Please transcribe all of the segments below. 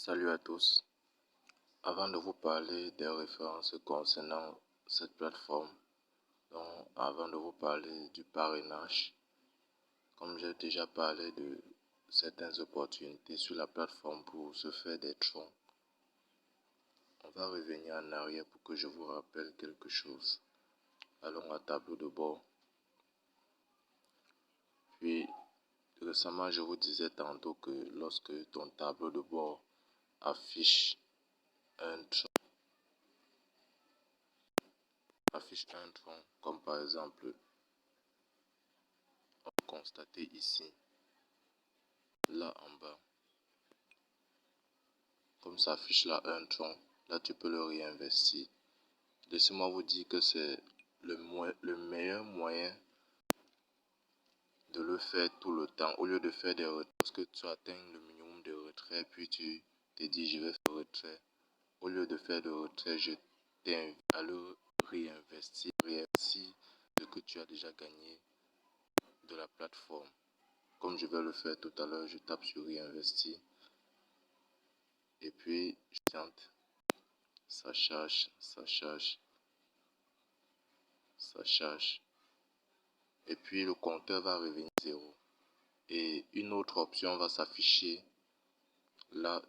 Salut à tous. Avant de vous parler des références concernant cette plateforme, donc avant de vous parler du parrainage, comme j'ai déjà parlé de certaines opportunités sur la plateforme pour se faire des troncs, on va revenir en arrière pour que je vous rappelle quelque chose. Allons à tableau de bord. Puis récemment, je vous disais tantôt que lorsque ton tableau de bord affiche un tronc, comme par exemple on peut constater ici, là en bas, comme ça affiche là un tronc, là tu peux le réinvestir. Laissez-moi vous dire que c'est le meilleur moyen de le faire tout le temps, au lieu de faire des retraits. Lorsque tu atteins le minimum de retrait, puis tu te dis je vais faire retrait, au lieu de faire de retrait, je t'invite à le réinvestir ce que tu as déjà gagné de la plateforme. Comme je vais le faire tout à l'heure, je tape sur réinvestir et puis je tente. Ça charge, ça charge, ça charge. Et puis le compteur va revenir 0. Et une autre option va s'afficher. Là,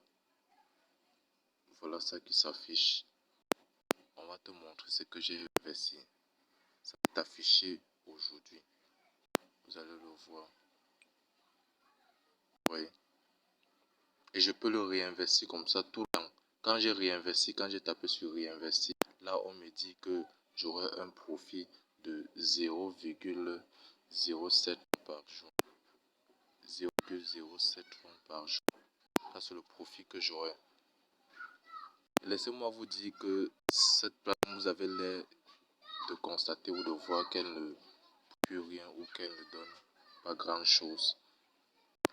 voilà ça qui s'affiche. On va te montrer ce que j'ai investi. Ça va t'afficher aujourd'hui. Vous allez le voir. Oui. Et je peux le réinvestir comme ça tout le temps. Quand j'ai réinvesti, quand j'ai tapé sur réinvestir, là on me dit que j'aurai un profit de 0,07 par jour. 0,07 francs par jour. Ça c'est le profit que j'aurai. Laissez-moi vous dire que cette plateforme, vous avez l'air de constater ou de voir qu'elle ne peut rien ou qu'elle ne donne pas grand chose.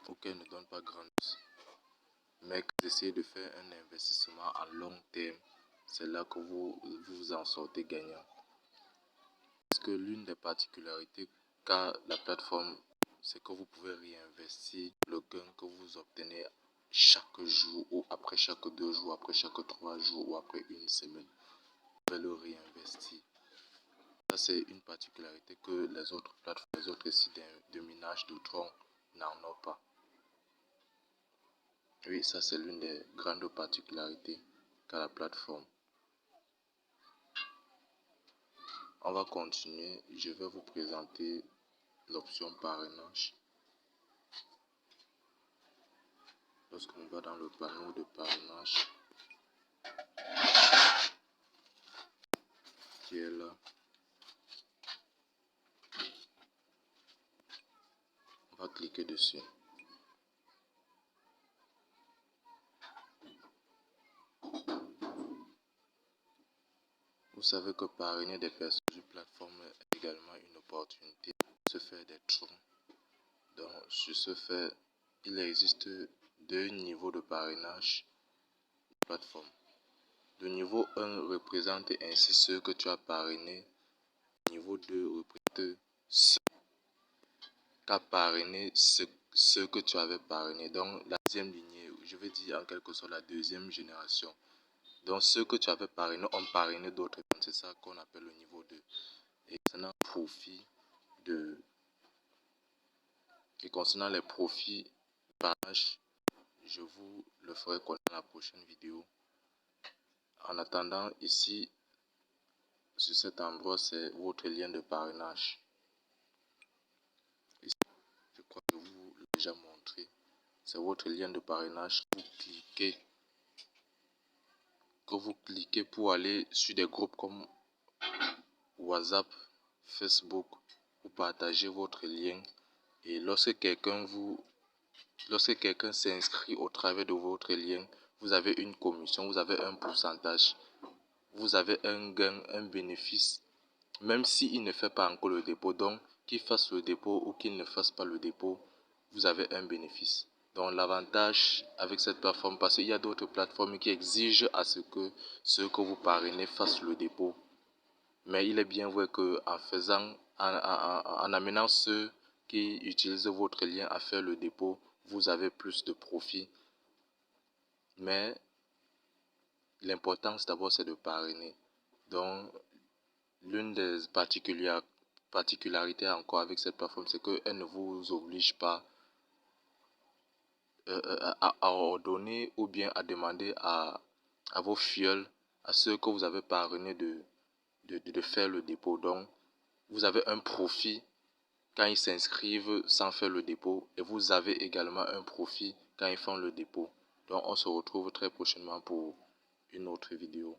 Ou qu'elle ne donne pas grand chose. Mais quand vous essayez de faire un investissement à long terme, c'est là que vous en sortez gagnant. Parce que l'une des particularités qu'a la plateforme, c'est que vous pouvez réinvestir le gain que vous obtenez chaque jour ou après chaque 2 jours, après chaque 3 jours ou après une semaine. Vous pouvez le réinvestir. Ça, c'est une particularité que les autres plateformes, les autres sites de minage de troncs n'en ont pas. Oui, ça, c'est l'une des grandes particularités qu'a la plateforme. On va continuer. Je vais vous présenter l'option parrainage. Lorsqu'on va dans le panneau de parrainage, qui est là, on va cliquer dessus. Vous savez que parrainer des personnes sur plateforme est également une opportunité de se faire des troncs. Donc, sur ce fait, il existe 2 niveaux de parrainage de plateforme. Le niveau 1 représente ainsi ceux que tu as parrainés. Le niveau 2 représente ceux qui ont parrainé ceux que tu avais parrainé. Donc, la deuxième lignée, je vais dire en quelque sorte la deuxième génération. Donc, ceux que tu avais parrainé ont parrainé d'autres. C'est ça qu'on appelle le niveau 2. Et concernant les profits de parrainage, je vous le ferai connaître dans la prochaine vidéo. En attendant, ici, sur cet endroit, c'est votre lien de parrainage. Ici, je crois que je vous l'ai déjà montré. C'est votre lien de parrainage. Vous cliquez pour aller sur des groupes comme WhatsApp, Facebook, pour partager votre lien. Et lorsque quelqu'un s'inscrit au travers de votre lien, vous avez une commission, vous avez un pourcentage, vous avez un gain, un bénéfice, même s'il ne fait pas encore le dépôt. Donc, qu'il fasse le dépôt ou qu'il ne fasse pas le dépôt, vous avez un bénéfice. Donc, l'avantage avec cette plateforme, parce qu'il y a d'autres plateformes qui exigent à ce que ceux que vous parrainez fassent le dépôt. Mais il est bien vrai en amenant ceux qui utilisent votre lien à faire le dépôt, vous avez plus de profit. Mais l'importance d'abord, c'est de parrainer. Donc, l'une des particularités encore avec cette plateforme, c'est qu'elle ne vous oblige pas à ordonner ou bien à demander à vos fioles, à ceux que vous avez parrainés de faire le dépôt. Donc, vous avez un profit quand ils s'inscrivent sans faire le dépôt et vous avez également un profit quand ils font le dépôt. Donc, on se retrouve très prochainement pour une autre vidéo.